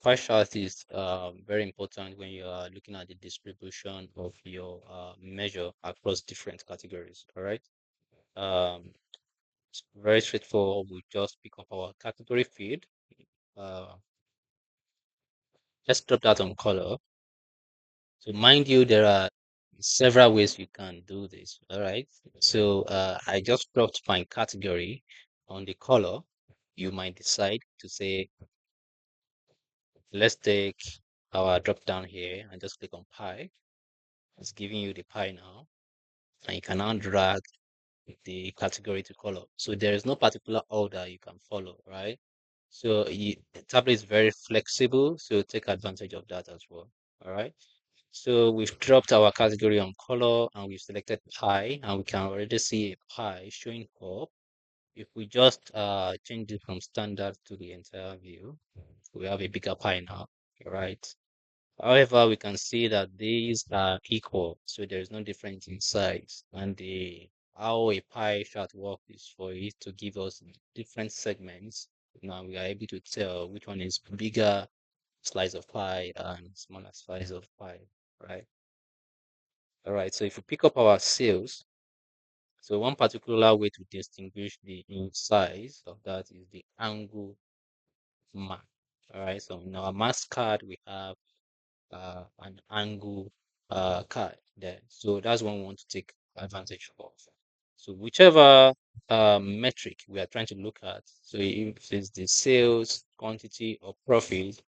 pie chart is very important when you are looking at the distribution of your measure across different categories. All right. Um, it's very straightforward. We just pick up our category field. Uh, let's drop that on color. So mind you, there are several ways you can do this. All right. So I just dropped my category on the color. You might decide to say, let's take our drop down here and just click on pie. It's giving you the pie now. And you can now drag the category to color. So there is no particular order you can follow, right? So the tablet is very flexible, so take advantage of that as well. All right. So we've dropped our category on color and we've selected pie, and we can already see a pie showing up. If we just change it from standard to the entire view, we have a bigger pie now. All right. However, we can see that these are equal, so there is no difference in size. And the how a pie chart works is for it to give us different segments. Now we are able to tell which one is bigger slice of pie and smaller slice of pie, right? All right, so if we pick up our sales, so one particular way to distinguish the in size of that is the angle mark. All right, so in our mass card, we have an angle card there. So that's one we want to take advantage of. So whichever metric we are trying to look at, so if it's the sales, quantity, or profit,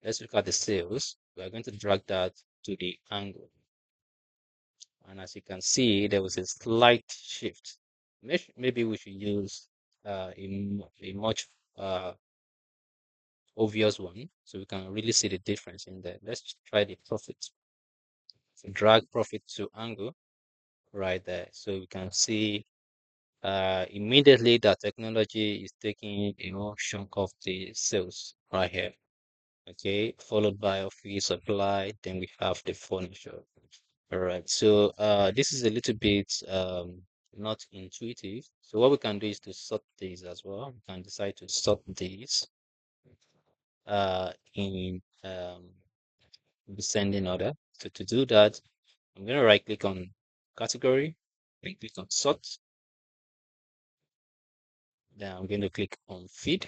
let's look at the sales. We are going to drag that to the angle. And as you can see, there was a slight shift. Maybe we should use a much obvious one so we can really see the difference in there. Let's try the profit. So drag profit to angle right there. So we can see immediately that technology is taking chunk of the sales right here. Okay, followed by office supply, then we have the furniture. All right, so this is a little bit not intuitive. So what we can do is to sort these as well. We can decide to sort these in descending order. So to do that, I'm going to right click on category, right click on sort. Then I'm going to click on feed.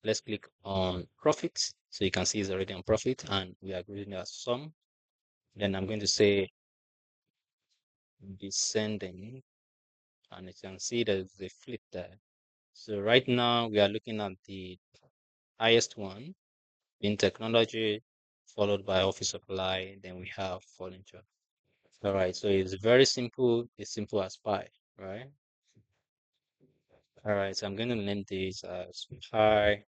Let's click on profit. So you can see it's already on profit and we are grading as sum. Then I'm going to say descending, and you can see there's a flip there. So right now we are looking at the highest one in technology, followed by office supply, then we have furniture. All right, so it's very simple. It's simple as pie, right? All right, so I'm going to name this as pie.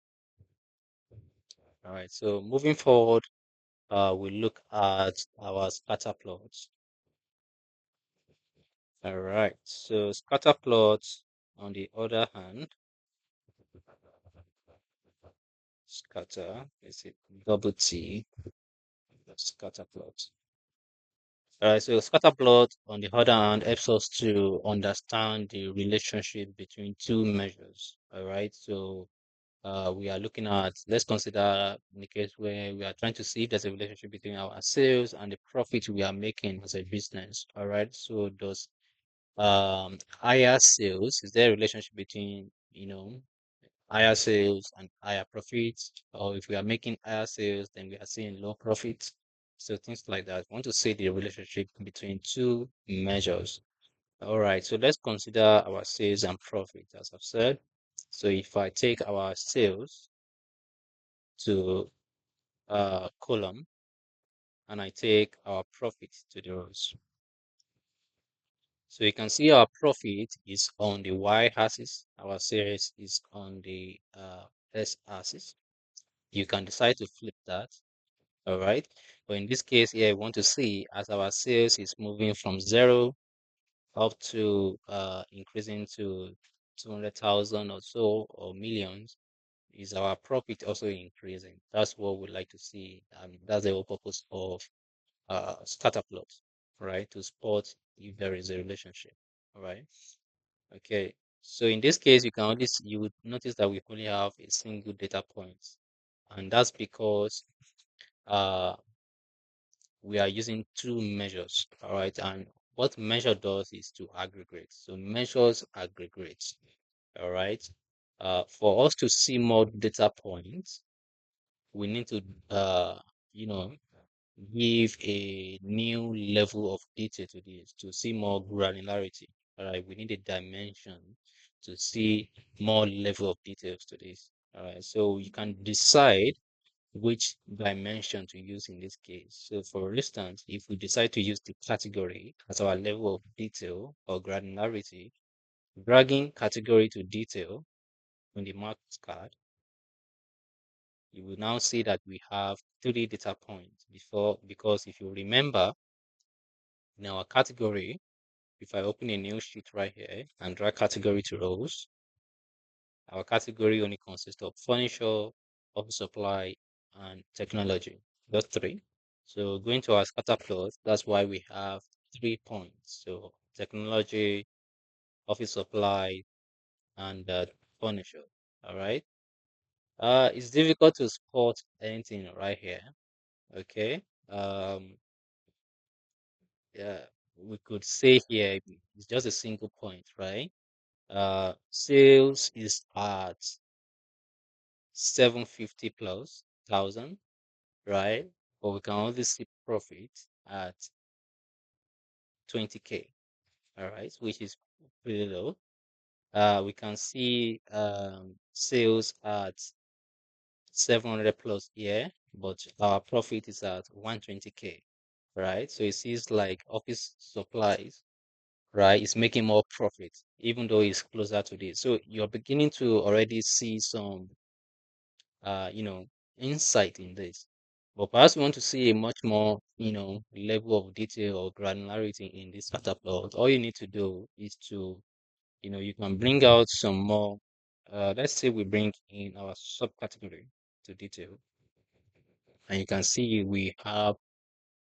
All right, so moving forward, we look at our scatter plots. All right, so scatter plots, on the other hand, scatter is it double T, scatter plot. All right, so scatter plot, on the other hand, helps us to understand the relationship between two measures. All right, so we are looking at, let's consider in the case where we are trying to see if there's a relationship between our sales and the profit we are making as a business. All right, so does higher sales, is there a relationship between higher sales and higher profits, or if we are making higher sales then we are seeing low profits? So things like that. We want to see the relationship between two measures. All right, so let's consider our sales and profit, as I've said. So if I take our sales to column and I take our profit to the rows, so you can see our profit is on the y-axis, our sales is on the s-axis. You can decide to flip that. All right, but in this case here, we want to see as our sales is moving from 0 up to increasing to 200,000 or so, or millions, is our profit also increasing? That's what we'd like to see. That's the whole purpose of scatter plots, right? To spot if there is a relationship. All right. Okay. So in this case, you would notice that we only have a single data point, and that's because uh, we are using two measures. All right, and what measure does is to aggregate. So measures aggregate. All right. For us to see more data points, we need to you know give a new level of detail to this to see more granularity. All right, we need a dimension to see more level of details to this. All right, so you can decide which dimension to use in this case. So for instance, if we decide to use the category as our level of detail or granularity, dragging category to detail on the marks card, you will now see that we have three data points before, because if you remember in our category, if I open a new sheet right here and drag category to rows, our category only consists of furniture, office supply, and technology. Those three. So going to our scatter plot, that's why we have 3 points. So technology, office supply, and furniture. All right. It's difficult to spot anything right here. Okay. Yeah, we could say here it's just a single point, right? Sales is at 750 plus thousand, right? But we can only see profit at 20K, all right, which is pretty low. We can see sales at 700 plus here, but our profit is at 120K, right? So it seems like office supplies, right, is making more profit, even though it's closer to this. So you're beginning to already see some, you know, insight in this. But perhaps we want to see a much more, level of detail or granularity in this catapult. All you need to do is to, you can bring out some more. Let's say we bring in our subcategory to detail, and you can see we have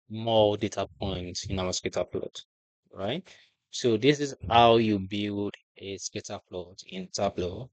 more data points in our scatter plot, right? So this is how you build a scatter plot in Tableau.